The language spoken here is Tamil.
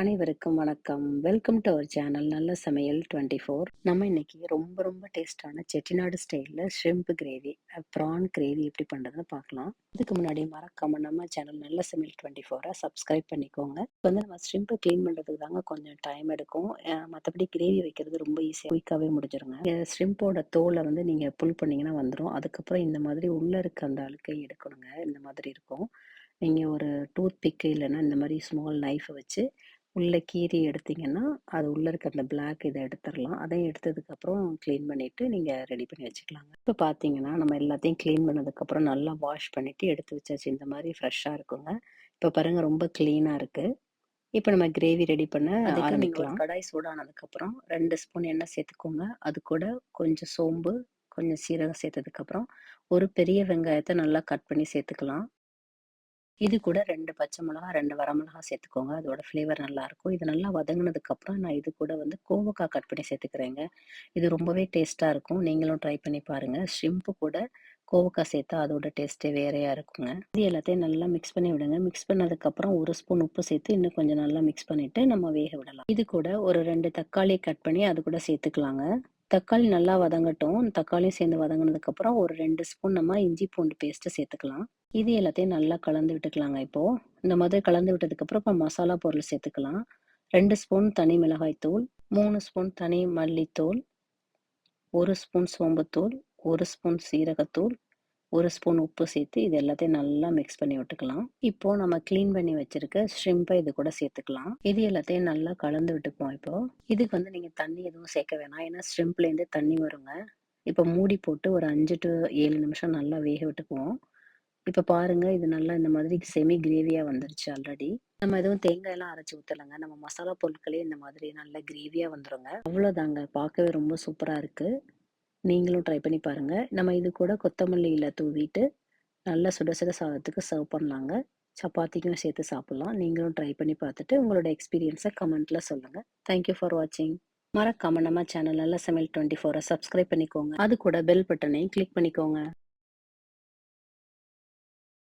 அனைவருக்கும் வணக்கம். வெல்கம் டு அவர் சேனல் நல்ல சமையல் 24. நம்ம இன்னைக்கு ரொம்ப ரொம்ப டேஸ்டான செட்டிநாடு ஸ்டைல்ல ஷ்ரிம்ப் கிரேவி, ப்ரான் கிரேவி எப்படி பண்றதுன்னு பார்க்கலாம். இதுக்கு முன்னாடி மறக்காம நம்ம சேனல் நல்ல சமையல் 24 சப்ஸ்கிரைப் பண்ணிக்கோங்க. இப்போ வந்து நம்ம ஷ்ரிம்ப் க்ளீன் பண்றதுக்கு தாங்க கொஞ்சம் டைம் எடுக்கும். மற்றபடி கிரேவி வைக்கிறது ரொம்ப ஈஸியாக குயிக்காகவே முடிஞ்சிருங்க. ஷ்ரிம்போட தோலை வந்து நீங்க புல் பண்ணீங்கன்னா வந்துடும். அதுக்கப்புறம் இந்த மாதிரி உள்ள இருக்க அந்த அழுக்கை எடுக்கணுங்க. இந்த மாதிரி இருக்கும். நீங்க ஒரு டூத் பிக் இல்லைன்னா இந்த மாதிரி ஸ்மால் நைஃபை வச்சு உள்ள கீறி எடுத்தீங்கன்னா, அது உள்ள இருக்க அந்த பிளாக் இத எடுத்துரலாம். அதையும் எடுத்ததுக்கப்புறம் கிளீன் பண்ணிட்டு, நீங்க ரெடி பண்ணி வச்சுக்கலாங்க. இப்ப பார்த்தீங்கன்னா, நம்ம எல்லாத்தையும் கிளீன் பண்ணதுக்கப்புறம் நல்லா வாஷ் பண்ணிட்டு எடுத்து வச்சாச்சு. இந்த மாரி ஃப்ரெஷ்ஷா இருக்குங்க. இப்ப பாருங்க ரொம்ப கிளீனா இருக்கு. இப்ப நம்ம கிரேவி ரெடி பண்ண அதுக்கு நீங்க ஒரு கடாய் சூடானதுக்கப்புறம் 2 ஸ்பூன் எண்ணெய் சேர்த்துக்கோங்க. அது கூட கொஞ்சம் சோம்பு, கொஞ்சம் சீரகம் சேர்த்ததுக்கப்புறம், ஒரு பெரிய வெங்காயத்த நல்லா கட் பண்ணி சேர்த்துக்கலாம். இது கூட 2 பச்சை மிளகா, 2 வரமிளகா சேர்த்துக்கோங்க. அதோட ஃப்ளேவர் நல்லாயிருக்கும். இது நல்லா வதங்குனதுக்கப்புறம், நான் இது கூட வந்து கோவக்காய் கட் பண்ணி சேர்த்துக்கிறேங்க. இது ரொம்பவே டேஸ்ட்டா இருக்கும். நீங்களும் ட்ரை பண்ணி பாருங்க. ஷ்ரிம்ப்பு கூட கோவக்காய் சேர்த்தா அதோட டேஸ்ட்டே வேறையா இருக்குங்க. இது எல்லாத்தையும் நல்லா மிக்ஸ் பண்ணி விடுங்க. மிக்ஸ் பண்ணதுக்கப்புறம் 1 ஸ்பூன் உப்பு சேர்த்து இன்னும் கொஞ்சம் நல்லா மிக்ஸ் பண்ணிட்டு நம்ம வேக விடலாம். இது கூட ஒரு 2 தக்காளி கட் பண்ணி அது கூட சேர்த்துக்கலாங்க. தக்காளி நல்லா வதங்கட்டும். தக்காளியும் சேர்ந்து வதங்குனதுக்கப்புறம் ஒரு 2 ஸ்பூன் நம்ம இஞ்சி பூண்டு பேஸ்ட்டு சேர்த்துக்கலாம். இது எல்லாத்தையும் நல்லா கலந்து விட்டுக்கலாங்க இப்போ. இந்த மாதிரி கலந்து விட்டதுக்கப்புறம் இப்போ மசாலா பொருள் சேர்த்துக்கலாம். 2 ஸ்பூன் தனி மிளகாய் தூள், 3 ஸ்பூன் தனி மல்லித்தூள், 1 ஸ்பூன் சோம்புத்தூள், 1 ஸ்பூன் சீரகத்தூள், 1 ஸ்பூன் உப்பு சேர்த்து இது எல்லாத்தையும் நல்லா மிக்ஸ் பண்ணி விட்டுக்கலாம். இப்போ நம்ம கிளீன் பண்ணி வச்சிருக்க ஷ்ரிம்பை இது கூட சேர்த்துக்கலாம். இது எல்லாத்தையும் நல்லா கலந்து விட்டுக்குவோம் இப்போ. இதுக்கு வந்து நீங்க தண்ணி எதுவும் சேர்க்க வேணாம். ஏன்னா ஷ்ரிம்ப்லேருந்து தண்ணி வருங்க. இப்போ மூடி போட்டு ஒரு 5 to 7 நிமிஷம் நல்லா வேக விட்டுக்குவோம். இப்ப பாருங்க, இது நல்லா இந்த மாதிரி செமி கிரேவியா வந்துருச்சு ஆல்ரெடி. நம்ம எதுவும் தேங்காயெல்லாம் அரைச்சு ஊத்தலங்க. நம்ம மசாலா பொருட்களே இந்த மாதிரி நல்ல கிரேவியா வந்துருங்க. அவ்வளோதாங்க. பார்க்கவே ரொம்ப சூப்பரா இருக்கு. நீங்களும் ட்ரை பண்ணி பாருங்க. நம்ம இது கூட கொத்தமல்லி இல தூவிட்டு, நல்லா சுட சுட சாதத்துக்கு சர்வ் பண்ணலாங்க. சப்பாத்திக்கும் சேர்த்து சாப்பிடலாம். நீங்களும் ட்ரை பண்ணி பார்த்துட்டு உங்களோட எக்ஸ்பீரியன்ஸ கமெண்ட்ல சொல்லுங்க. தேங்க் யூ ஃபார் வாட்சிங். மறக்காம நம்ம சேனல் நல்ல சமையல் 24 சப்ஸ்கிரைப் பண்ணிக்கோங்க. அது கூட பெல் பட்டனையும் கிளிக் பண்ணிக்கோங்க.